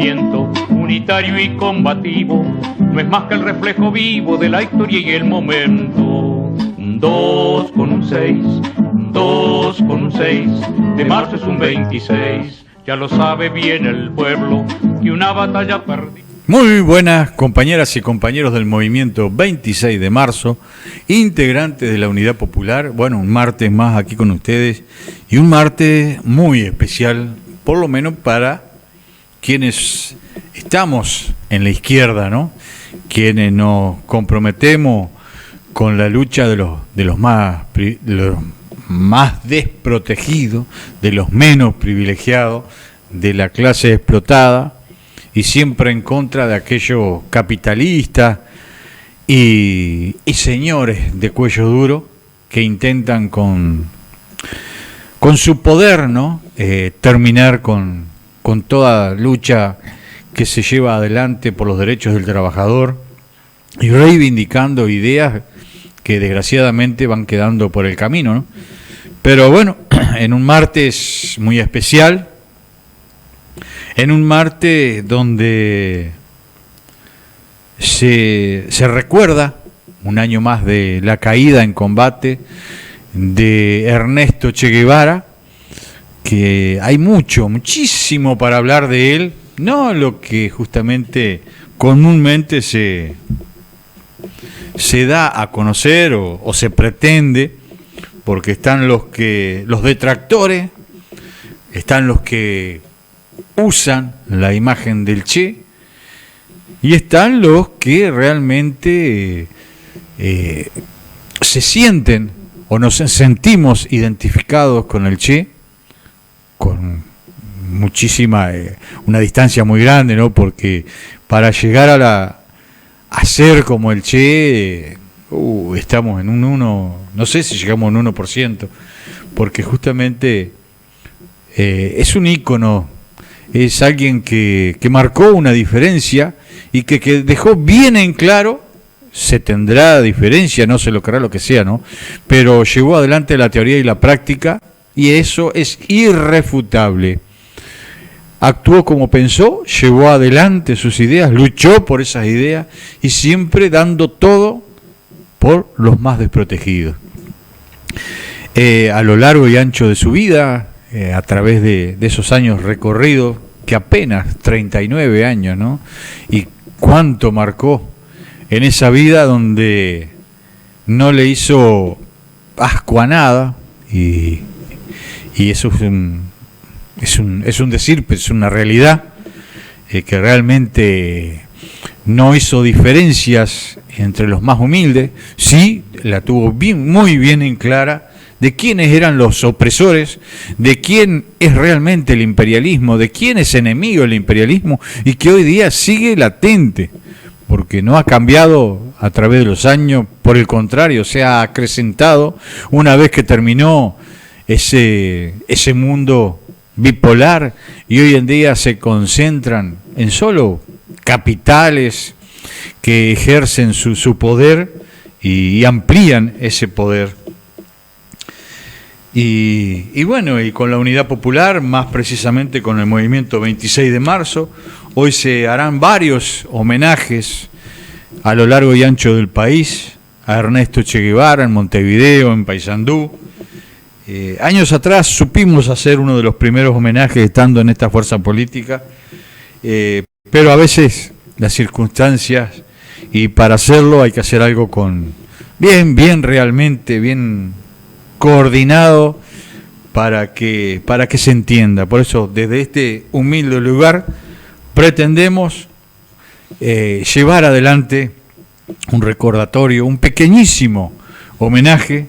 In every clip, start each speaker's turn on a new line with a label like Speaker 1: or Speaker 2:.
Speaker 1: movimiento unitario y combativo no es más que el reflejo vivo de la historia y el momento. 2 con un 6, 2 con un 6, de marzo es un 26. Ya lo sabe bien el pueblo que una batalla perdida.
Speaker 2: Muy buenas compañeras y compañeros del movimiento 26 de marzo, integrantes de la Unidad Popular. Bueno, un martes más aquí con ustedes y un martes muy especial, por lo menos para quienes estamos en la izquierda, ¿no? Quienes nos comprometemos con la lucha de los más desprotegidos, de los menos privilegiados, de la clase explotada, y siempre en contra de aquellos capitalistas y señores de cuello duro que intentan con su poder, ¿no? Terminar con toda lucha que se lleva adelante por los derechos del trabajador y reivindicando ideas que desgraciadamente van quedando por el camino, ¿no? Pero bueno, en un martes muy especial, en un martes donde se recuerda un año más de la caída en combate de Ernesto Che Guevara, que hay muchísimo para hablar de él, no lo que justamente comúnmente se da a conocer o se pretende, porque están los detractores, están los que usan la imagen del Che y están los que realmente se sienten o nos sentimos identificados con el Che con muchísima una distancia muy grande, ¿no? Porque para llegar a ser como el Che estamos en un 1, no sé si llegamos a un 1%, porque justamente es un ícono. Es alguien que marcó una diferencia y que dejó bien en claro, se tendrá diferencia, no se lo creerá lo que sea, ¿no? Pero llevó adelante la teoría y la práctica y eso es irrefutable. Actuó como pensó, llevó adelante sus ideas, luchó por esas ideas y siempre dando todo por los más desprotegidos. A lo largo y ancho de su vida, a través de esos años recorridos, que apenas 39 años, ¿no? Y cuánto marcó en esa vida donde no le hizo asco a nada, y eso es un decir, pero es una realidad, que realmente no hizo diferencias entre los más humildes, sí, la tuvo muy bien en clara, de quiénes eran los opresores, de quién es realmente el imperialismo, de quién es enemigo el imperialismo y que hoy día sigue latente, porque no ha cambiado a través de los años, por el contrario, se ha acrecentado una vez que terminó ese mundo bipolar y hoy en día se concentran en solo capitales que ejercen su poder y amplían ese poder. Y bueno, y con la Unidad Popular, más precisamente con el movimiento 26 de marzo, hoy se harán varios homenajes a lo largo y ancho del país a Ernesto Che Guevara, en Montevideo, en Paysandú. Años atrás supimos hacer uno de los primeros homenajes estando en esta fuerza política, pero a veces las circunstancias, y para hacerlo hay que hacer algo con realmente bien coordinado para que se entienda. Por eso, desde este humilde lugar, pretendemos llevar adelante un recordatorio, un pequeñísimo homenaje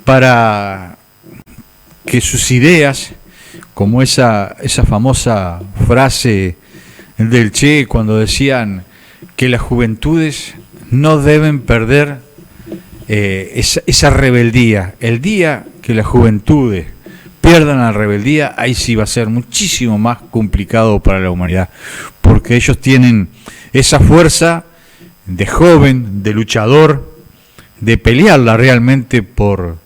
Speaker 2: para que sus ideas, como esa famosa frase del Che cuando decían que las juventudes no deben perder esa rebeldía. El día que las juventudes pierdan la rebeldía, ahí sí va a ser muchísimo más complicado para la humanidad, porque ellos tienen esa fuerza de joven, de luchador, de pelearla realmente por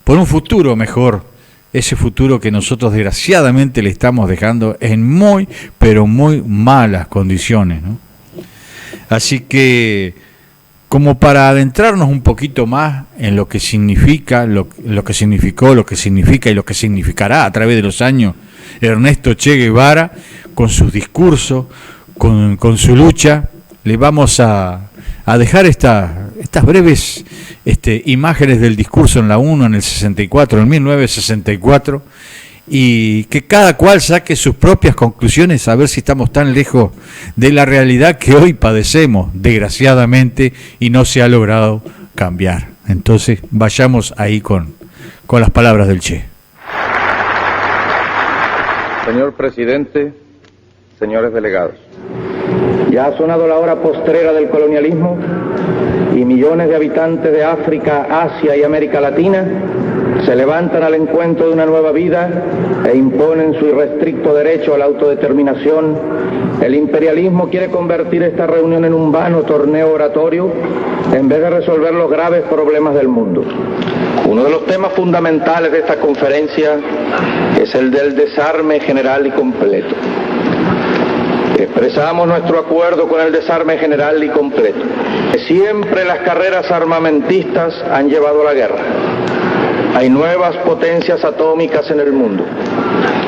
Speaker 2: un futuro mejor ese futuro que nosotros desgraciadamente le estamos dejando en muy, pero muy malas condiciones, ¿no? Así que, como para adentrarnos un poquito más en lo que significa, lo que significó, lo que significa y lo que significará a través de los años Ernesto Che Guevara, con sus discursos, con su lucha, le vamos a dejar estas breves imágenes del discurso en la ONU en el 64, en 1964, y que cada cual saque sus propias conclusiones a ver si estamos tan lejos de la realidad que hoy padecemos, desgraciadamente, y no se ha logrado cambiar. Entonces, vayamos ahí con las palabras del Che.
Speaker 3: Señor Presidente, señores delegados, ya ha sonado la hora postrera del colonialismo y millones de habitantes de África, Asia y América Latina se levantan al encuentro de una nueva vida e imponen su irrestricto derecho a la autodeterminación. El imperialismo quiere convertir esta reunión en un vano torneo oratorio en vez de resolver los graves problemas del mundo. Uno de los temas fundamentales de esta conferencia es el del desarme general y completo. Expresamos nuestro acuerdo con el desarme general y completo. Siempre las carreras armamentistas han llevado a la guerra. Hay nuevas potencias atómicas en el mundo.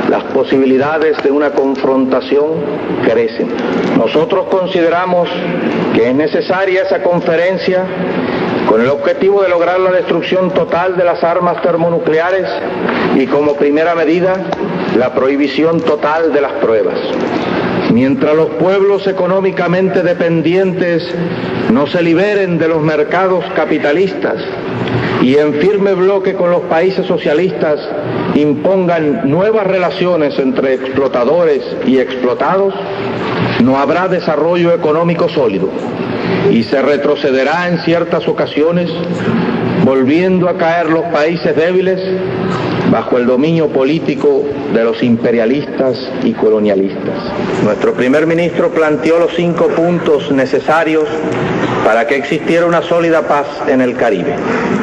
Speaker 3: Las posibilidades de una confrontación crecen. Nosotros consideramos que es necesaria esa conferencia con el objetivo de lograr la destrucción total de las armas termonucleares y, como primera medida, la prohibición total de las pruebas. Mientras los pueblos económicamente dependientes no se liberen de los mercados capitalistas y en firme bloque con los países socialistas impongan nuevas relaciones entre explotadores y explotados, no habrá desarrollo económico sólido y se retrocederá en ciertas ocasiones, volviendo a caer los países débiles bajo el dominio político de los imperialistas y colonialistas. Nuestro primer ministro planteó los 5 puntos necesarios para que existiera una sólida paz en el Caribe.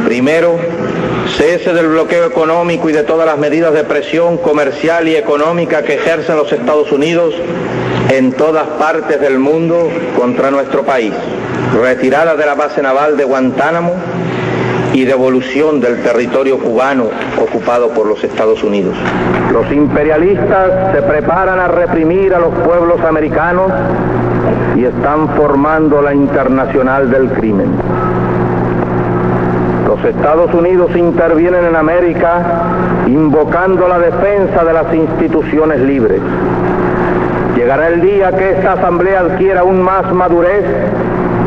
Speaker 3: Primero, cese del bloqueo económico y de todas las medidas de presión comercial y económica que ejercen los Estados Unidos en todas partes del mundo contra nuestro país. Retirada de la base naval de Guantánamo y devolución del territorio cubano ocupado por los Estados Unidos. Los imperialistas se preparan a reprimir a los pueblos americanos y están formando la Internacional del Crimen. Los Estados Unidos intervienen en América invocando la defensa de las instituciones libres. Llegará el día que esta asamblea adquiera aún más madurez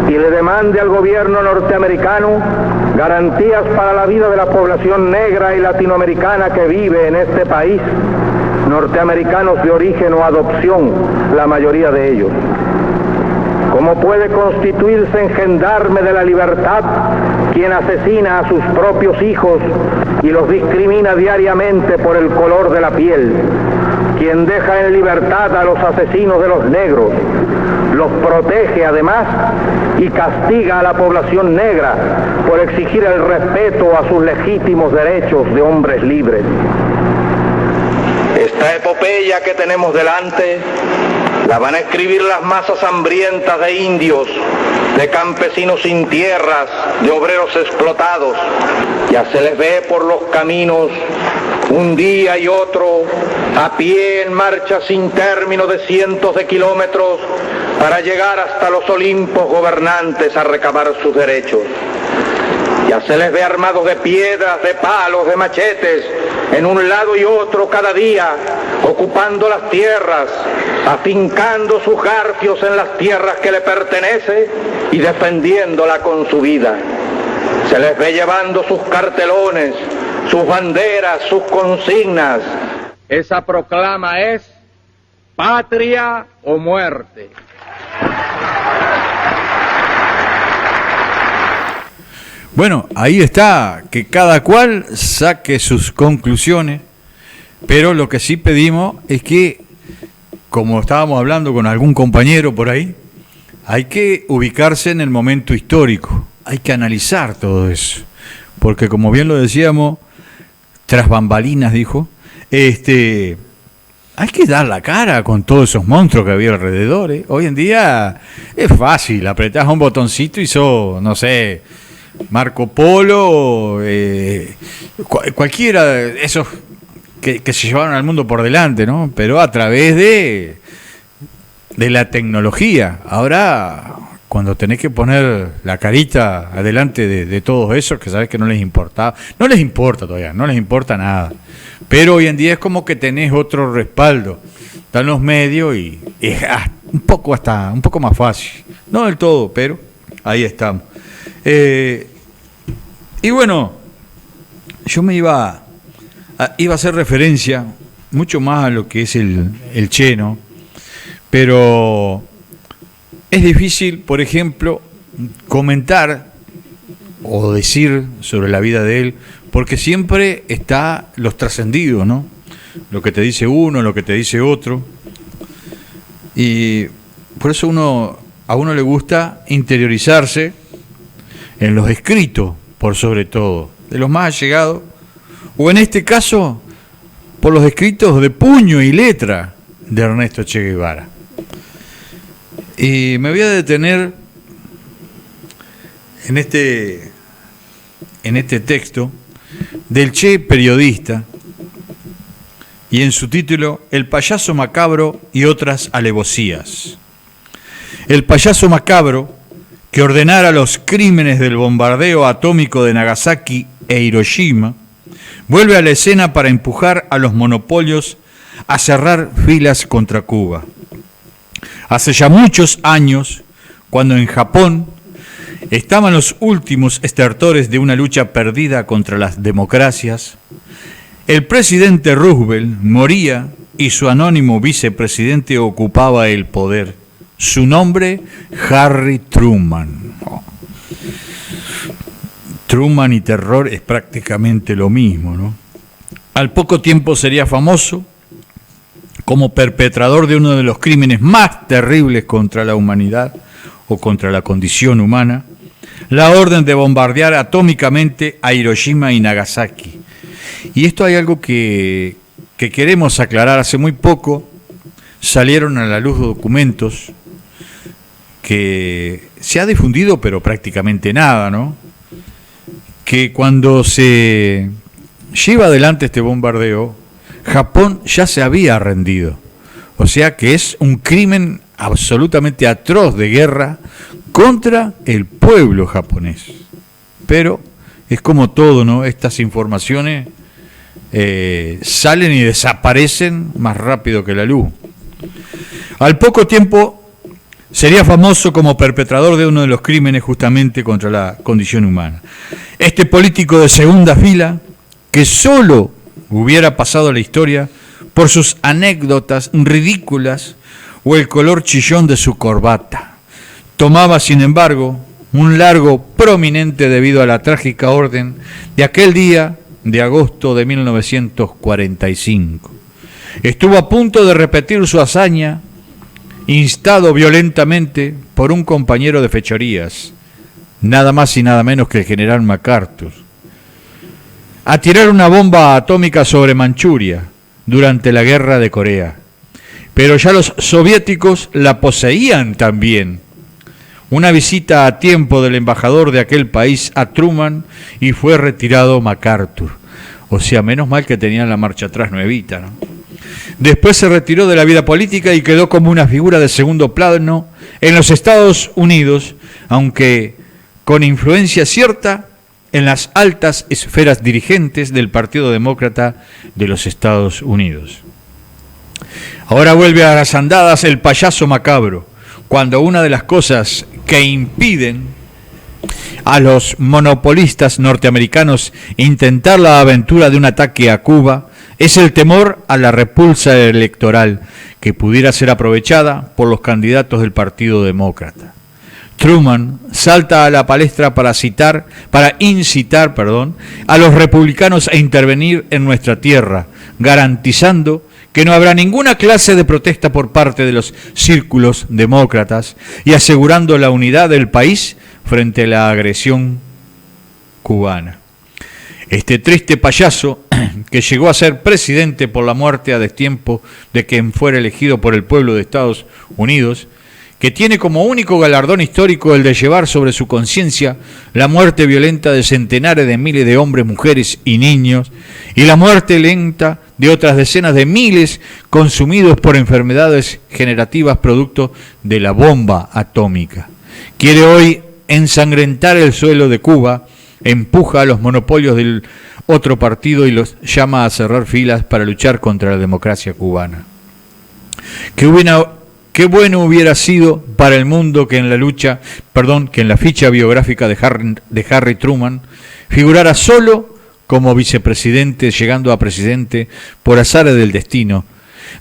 Speaker 3: y le demande al gobierno norteamericano garantías para la vida de la población negra y latinoamericana que vive en este país, norteamericanos de origen o adopción, la mayoría de ellos. ¿Cómo puede constituirse en gendarme de la libertad quien asesina a sus propios hijos y los discrimina diariamente por el color de la piel? Quien deja en libertad a los asesinos de los negros, los protege además y castiga a la población negra por exigir el respeto a sus legítimos derechos de hombres libres. Esta epopeya que tenemos delante la van a escribir las masas hambrientas de indios, de campesinos sin tierras, de obreros explotados. Ya se les ve por los caminos un día y otro, a pie en marcha sin término de cientos de kilómetros para llegar hasta los Olimpos gobernantes a recabar sus derechos. Ya se les ve armados de piedras, de palos, de machetes, en un lado y otro cada día, ocupando las tierras, afincando sus garfios en las tierras que le pertenecen y defendiéndola con su vida. Se les ve llevando sus cartelones, sus banderas, sus consignas. Esa proclama es patria o muerte.
Speaker 2: Bueno, ahí está, que cada cual saque sus conclusiones, pero lo que sí pedimos es que, como estábamos hablando con algún compañero por ahí, hay que ubicarse en el momento histórico, hay que analizar todo eso, porque como bien lo decíamos, tras bambalinas, dijo, hay que dar la cara con todos esos monstruos que había alrededor. Hoy en día es fácil, apretás un botoncito y no sé, Marco Polo, cualquiera de esos que se llevaron al mundo por delante, ¿no? Pero a través de la tecnología. Ahora, cuando tenés que poner la carita adelante de todos esos que sabés que no les importa todavía, no les importa nada. Pero hoy en día es como que tenés otro respaldo. Están los medios y es un poco más fácil. No del todo, pero ahí estamos. Y bueno, yo me iba a hacer referencia mucho más a lo que es el Che, ¿no? Pero es difícil, por ejemplo, comentar o decir sobre la vida de él, porque siempre está los trascendidos, ¿no? Lo que te dice uno, lo que te dice otro. Y por eso a uno le gusta interiorizarse en los escritos, por sobre todo, de los más allegados, o en este caso, por los escritos de puño y letra de Ernesto Che Guevara. Y me voy a detener en este texto del Che periodista y en su título El payaso macabro y otras alevosías. El payaso macabro que ordenara los crímenes del bombardeo atómico de Nagasaki e Hiroshima vuelve a la escena para empujar a los monopolios a cerrar filas contra Cuba. Hace ya muchos años, cuando en Japón estaban los últimos estertores de una lucha perdida contra las democracias, el presidente Roosevelt moría y su anónimo vicepresidente ocupaba el poder. Su nombre, Harry Truman. Truman y terror es prácticamente lo mismo, ¿no? Al poco tiempo sería famoso como perpetrador de uno de los crímenes más terribles contra la humanidad o contra la condición humana, la orden de bombardear atómicamente a Hiroshima y Nagasaki. Y esto hay algo que queremos aclarar. Hace muy poco salieron a la luz documentos que se ha difundido, pero prácticamente nada, ¿no? Que cuando se lleva adelante este bombardeo, Japón ya se había rendido. O sea que es un crimen absolutamente atroz de guerra contra el pueblo japonés. Pero es como todo, ¿no? Estas informaciones salen y desaparecen más rápido que la luz. Al poco tiempo sería famoso como perpetrador de uno de los crímenes justamente contra la condición humana. Este político de segunda fila, que solo hubiera pasado a la historia por sus anécdotas ridículas o el color chillón de su corbata, tomaba, sin embargo, un largo prominente debido a la trágica orden de aquel día de agosto de 1945. Estuvo a punto de repetir su hazaña, instado violentamente por un compañero de fechorías, nada más y nada menos que el general MacArthur, a tirar una bomba atómica sobre Manchuria durante la guerra de Corea. Pero ya los soviéticos la poseían también. Una visita a tiempo del embajador de aquel país a Truman y fue retirado MacArthur. O sea, menos mal que tenían la marcha atrás nuevita, ¿no? Después se retiró de la vida política y quedó como una figura de segundo plano en los Estados Unidos, aunque con influencia cierta en las altas esferas dirigentes del Partido Demócrata de los Estados Unidos. Ahora vuelve a las andadas el payaso macabro, cuando una de las cosas que impiden a los monopolistas norteamericanos intentar la aventura de un ataque a Cuba es el temor a la repulsa electoral que pudiera ser aprovechada por los candidatos del Partido Demócrata. Truman salta a la palestra para incitar a los republicanos a intervenir en nuestra tierra, garantizando que no habrá ninguna clase de protesta por parte de los círculos demócratas y asegurando la unidad del país frente a la agresión cubana. Este triste payaso, que llegó a ser presidente por la muerte a destiempo de quien fuera elegido por el pueblo de Estados Unidos, que tiene como único galardón histórico el de llevar sobre su conciencia la muerte violenta de centenares de miles de hombres, mujeres y niños, y la muerte lenta de otras decenas de miles consumidos por enfermedades generativas producto de la bomba atómica. Quiere hoy ensangrentar el suelo de Cuba, empuja a los monopolios del otro partido y los llama a cerrar filas para luchar contra la democracia cubana. Qué bueno hubiera sido para el mundo que en la ficha biográfica de Harry Truman figurara solo como vicepresidente, llegando a presidente por azares del destino,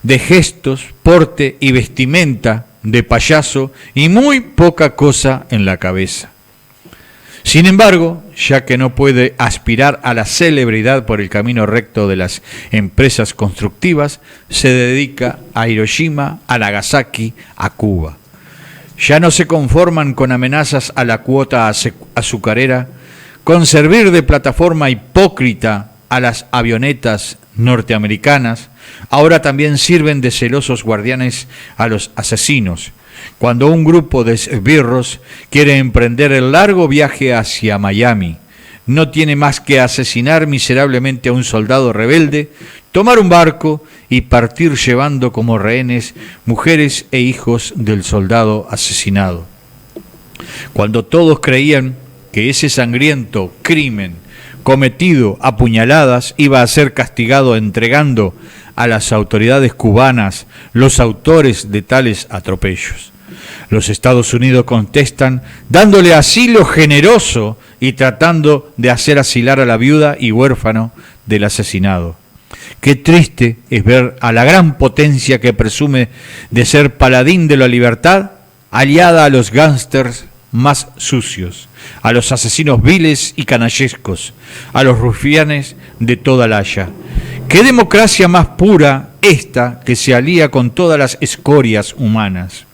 Speaker 2: de gestos, porte y vestimenta de payaso y muy poca cosa en la cabeza. Sin embargo, ya que no puede aspirar a la celebridad por el camino recto de las empresas constructivas, se dedica a Hiroshima, a Nagasaki, a Cuba. Ya no se conforman con amenazas a la cuota azucarera, con servir de plataforma hipócrita a las avionetas norteamericanas, ahora también sirven de celosos guardianes a los asesinos. Cuando un grupo de esbirros quiere emprender el largo viaje hacia Miami, no tiene más que asesinar miserablemente a un soldado rebelde, tomar un barco y partir llevando como rehenes mujeres e hijos del soldado asesinado. Cuando todos creían que ese sangriento crimen cometido a puñaladas iba a ser castigado entregando a las autoridades cubanas los autores de tales atropellos. Los Estados Unidos contestan dándole asilo generoso y tratando de hacer asilar a la viuda y huérfano del asesinado. Qué triste es ver a la gran potencia que presume de ser paladín de la libertad aliada a los gángsters más sucios, a los asesinos viles y canallescos, a los rufianes de toda la haya. ¿Qué democracia más pura esta que se alía con todas las escorias humanas?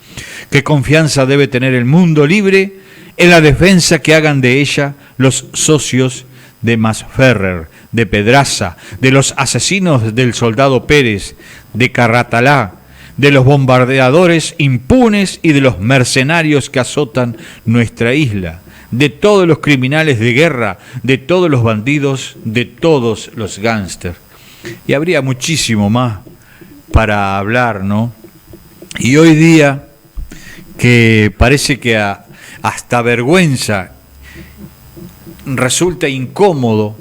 Speaker 2: ¿Qué confianza debe tener el mundo libre en la defensa que hagan de ella los socios de Masferrer, de Pedraza, de los asesinos del soldado Pérez, de Carratalá, de los bombardeadores impunes y de los mercenarios que azotan nuestra isla, de todos los criminales de guerra, de todos los bandidos, de todos los gángsters? Y habría muchísimo más para hablar, ¿no? Y hoy día, que parece que hasta vergüenza resulta incómodo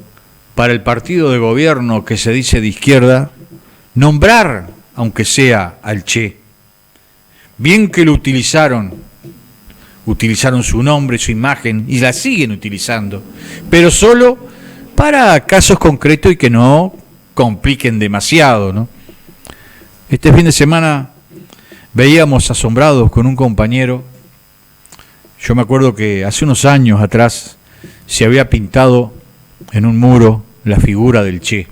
Speaker 2: para el partido de gobierno que se dice de izquierda nombrar, aunque sea al Che. Bien que lo utilizaron su nombre, su imagen, y la siguen utilizando, pero solo para casos concretos y que no compliquen demasiado, ¿no? Este fin de semana veíamos asombrados con un compañero. Yo me acuerdo que hace unos años atrás se había pintado en un muro la figura del Che.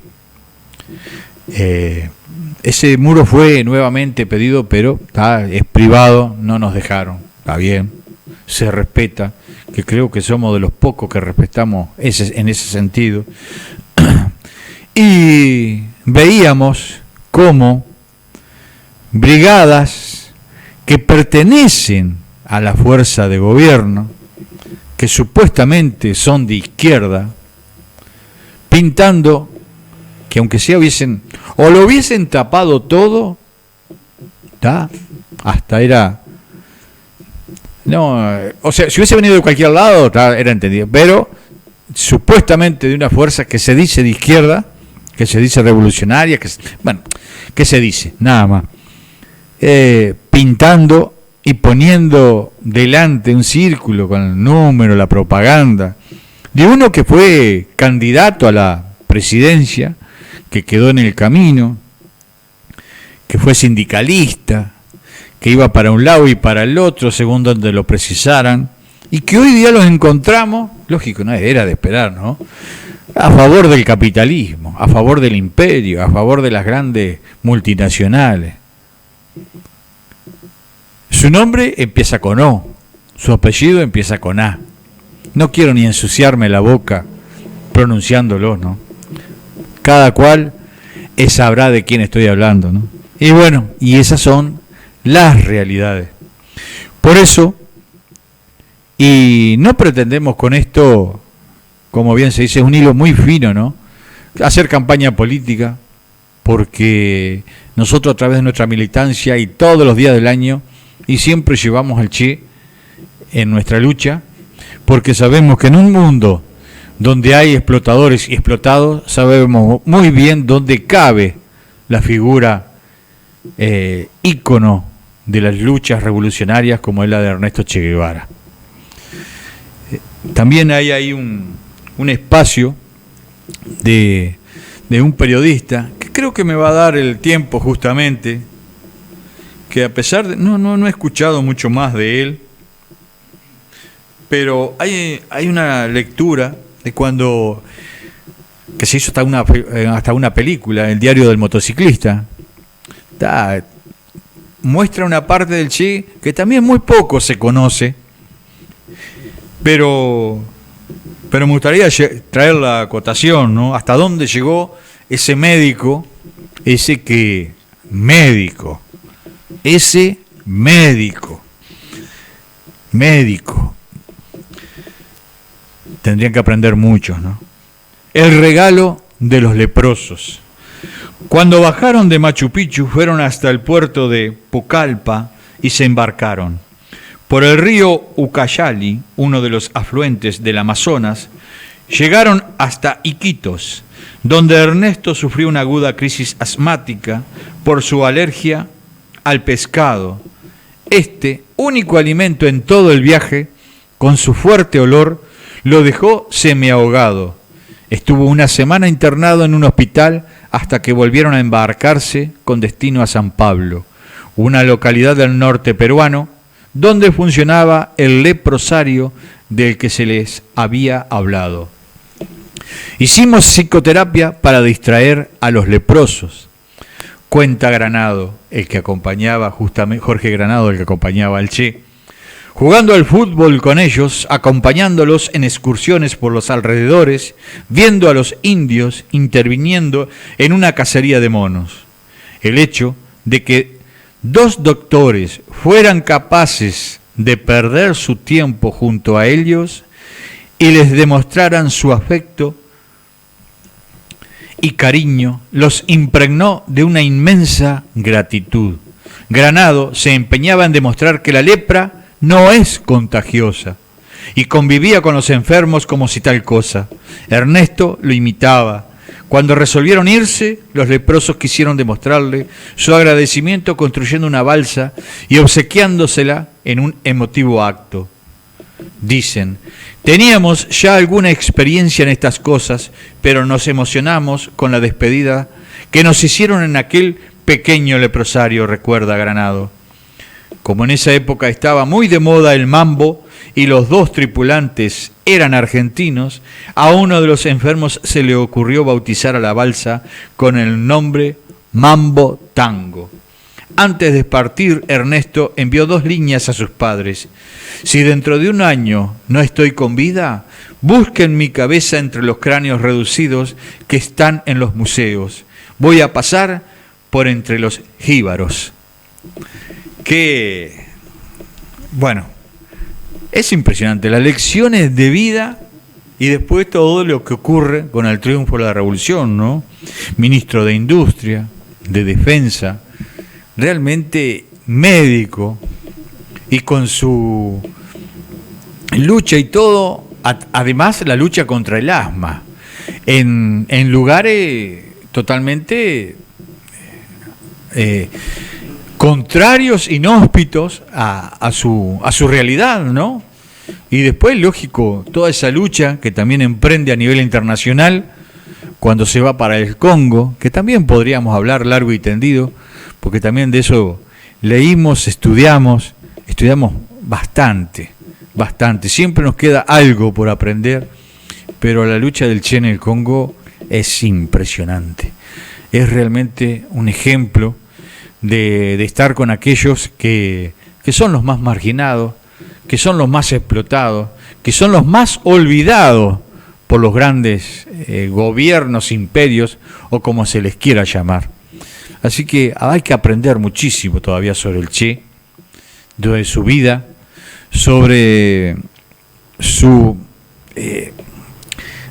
Speaker 2: Ese muro fue nuevamente pedido, pero es privado, no nos dejaron. Está bien, se respeta, que creo que somos de los pocos que respetamos en ese sentido. Y veíamos cómo brigadas que pertenecen a la fuerza de gobierno, que supuestamente son de izquierda, pintando que aunque sea lo hubiesen tapado todo, hasta era, no, o sea, si hubiese venido de cualquier lado, era entendido, pero supuestamente de una fuerza que se dice de izquierda, que se dice revolucionaria, que se dice, nada más, pintando y poniendo delante un círculo con el número, la propaganda, de uno que fue candidato a la presidencia, que quedó en el camino, que fue sindicalista, que iba para un lado y para el otro según donde lo precisaran, y que hoy día los encontramos, lógico, no era de esperar, ¿no?, a favor del capitalismo, a favor del imperio, a favor de las grandes multinacionales. Su nombre empieza con O, su apellido empieza con A. No quiero ni ensuciarme la boca pronunciándolos, ¿no? Cada cual sabrá de quién estoy hablando, ¿no? Y bueno, y esas son las realidades. Por eso, y no pretendemos con esto, como bien se dice, es un hilo muy fino, ¿no? Hacer campaña política, porque nosotros a través de nuestra militancia y todos los días del año, y siempre llevamos al Che en nuestra lucha, porque sabemos que en un mundo donde hay explotadores y explotados, sabemos muy bien dónde cabe la figura ícono de las luchas revolucionarias como es la de Ernesto Che Guevara. También hay ahí un espacio de un periodista que creo que me va a dar el tiempo justamente, que a pesar de no he escuchado mucho más de él, pero hay una lectura de cuando que se hizo hasta una película, El diario del motociclista. Muestra una parte del Che que también muy poco se conoce, pero me gustaría traer la acotación, ¿no? Hasta dónde llegó ese médico, ese médico. Tendrían que aprender muchos, ¿no? El regalo de los leprosos. Cuando bajaron de Machu Picchu, fueron hasta el puerto de Pucallpa y se embarcaron. Por el río Ucayali, uno de los afluentes del Amazonas, llegaron hasta Iquitos, donde Ernesto sufrió una aguda crisis asmática por su alergia al pescado. Este único alimento en todo el viaje, con su fuerte olor, lo dejó semiahogado. Estuvo una semana internado en un hospital hasta que volvieron a embarcarse con destino a San Pablo, una localidad del norte peruano, donde funcionaba el leprosario del que se les había hablado. Hicimos psicoterapia para distraer a los leprosos, cuenta Granado, el que acompañaba justamente, Jorge Granado, el que acompañaba al Che, jugando al fútbol con ellos, acompañándolos en excursiones por los alrededores, viendo a los indios interviniendo en una cacería de monos. El hecho de que 2 doctores fueran capaces de perder su tiempo junto a ellos y les demostraran su afecto y cariño, los impregnó de una inmensa gratitud. Granado se empeñaba en demostrar que la lepra no es contagiosa y convivía con los enfermos como si tal cosa. Ernesto lo imitaba. Cuando resolvieron irse, los leprosos quisieron demostrarle su agradecimiento construyendo una balsa y obsequiándosela en un emotivo acto. Dicen, teníamos ya alguna experiencia en estas cosas, pero nos emocionamos con la despedida que nos hicieron en aquel pequeño leprosario, recuerda Granado. Como en esa época estaba muy de moda el mambo y los 2 tripulantes eran argentinos, a uno de los enfermos se le ocurrió bautizar a la balsa con el nombre Mambo Tango. Antes de partir, Ernesto envió 2 líneas a sus padres. Si dentro de un año no estoy con vida, busquen mi cabeza entre los cráneos reducidos que están en los museos. Voy a pasar por entre los jíbaros. Que, bueno, es impresionante, las lecciones de vida y después todo lo que ocurre con el triunfo de la revolución, ¿no? Ministro de Industria, de Defensa, realmente médico, y con su lucha y todo, además la lucha contra el asma, en lugares totalmente contrarios, inhóspitos a su realidad, ¿no? Y después, lógico, toda esa lucha que también emprende a nivel internacional cuando se va para el Congo, que también podríamos hablar largo y tendido, porque también de eso leímos, estudiamos bastante. Siempre nos queda algo por aprender, pero la lucha del Che en el Congo es impresionante. Es realmente un ejemplo de estar con aquellos que son los más marginados, que son los más explotados, que son los más olvidados por los grandes gobiernos, imperios o como se les quiera llamar. Así que hay que aprender muchísimo todavía sobre el Che, de su vida, sobre su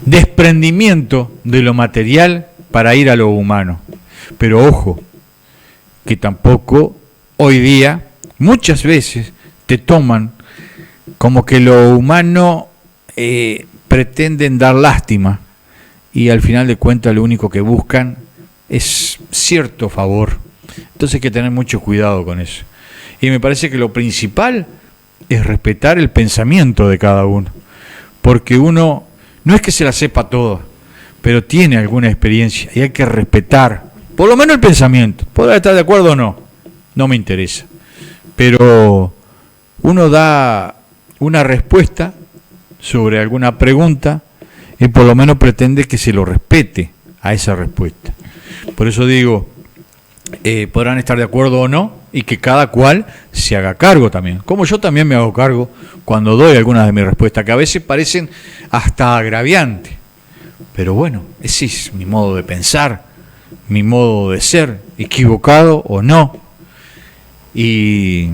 Speaker 2: desprendimiento de lo material para ir a lo humano. Pero ojo, que tampoco hoy día muchas veces te toman como que lo humano pretenden dar lástima y al final de cuentas lo único que buscan es cierto favor. Entonces hay que tener mucho cuidado con eso. Y me parece que lo principal es respetar el pensamiento de cada uno, porque uno no es que se la sepa toda, pero tiene alguna experiencia y hay que respetar por lo menos el pensamiento. Podrá estar de acuerdo o no, no me interesa, pero uno da una respuesta sobre alguna pregunta y por lo menos pretende que se lo respete a esa respuesta. Por eso digo, podrán estar de acuerdo o no, y que cada cual se haga cargo también. Como yo también me hago cargo cuando doy algunas de mis respuestas, que a veces parecen hasta agraviantes. Pero bueno, ese es mi modo de pensar, mi modo de ser, equivocado o no. Y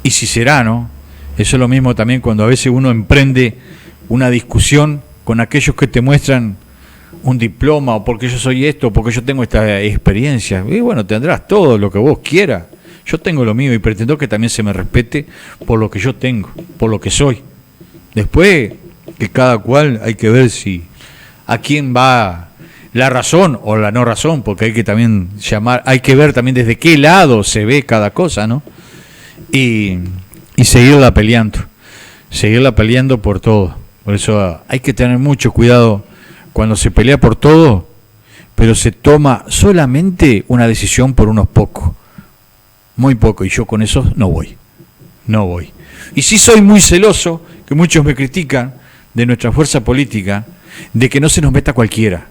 Speaker 2: si será, ¿no? Eso es lo mismo también cuando a veces uno emprende una discusión con aquellos que te muestran un diploma, o porque yo soy esto, o porque yo tengo esta experiencia. Y bueno, tendrás todo lo que vos quieras. Yo tengo lo mío y pretendo que también se me respete por lo que yo tengo, por lo que soy. Después, que cada cual hay que ver si a quién va la razón o la no razón, porque hay que también hay que ver también desde qué lado se ve cada cosa, ¿no? Y seguirla peleando por todo. Por eso hay que tener mucho cuidado cuando se pelea por todo, pero se toma solamente una decisión por unos pocos, muy poco, y yo con eso no voy. Y sí soy muy celoso, que muchos me critican, de nuestra fuerza política, de que no se nos meta cualquiera.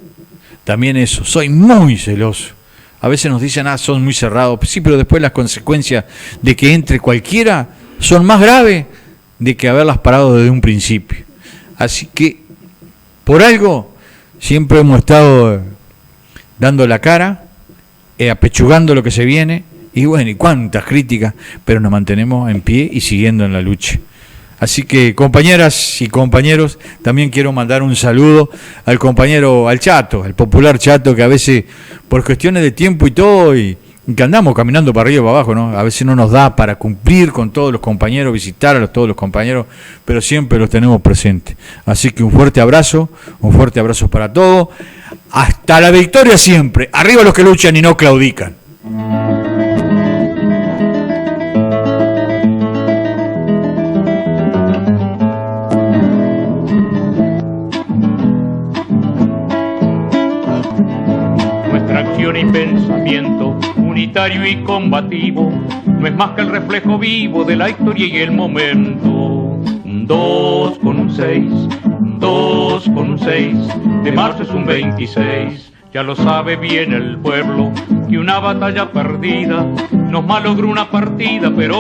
Speaker 2: También eso, soy muy celoso. A veces nos dicen, son muy cerrados, sí, pero después las consecuencias de que entre cualquiera son más graves de que haberlas parado desde un principio. Así que, por algo, siempre hemos estado dando la cara, apechugando lo que se viene, y bueno, y cuántas críticas, pero nos mantenemos en pie y siguiendo en la lucha. Así que, compañeras y compañeros, también quiero mandar un saludo al compañero, al Chato, al popular Chato, que a veces, por cuestiones de tiempo y todo, y que andamos caminando para arriba y para abajo, ¿no? A veces no nos da para cumplir con todos los compañeros, visitar a todos los compañeros, pero siempre los tenemos presentes. Así que un fuerte abrazo para todos. Hasta la victoria siempre. Arriba los que luchan y no claudican.
Speaker 1: Nuestra acción y pensamiento unitario y combativo no es más que el reflejo vivo de la historia y el momento. 2 con un 6 de marzo es un 26. Ya lo sabe bien el pueblo que una batalla perdida nos malogró una partida, pero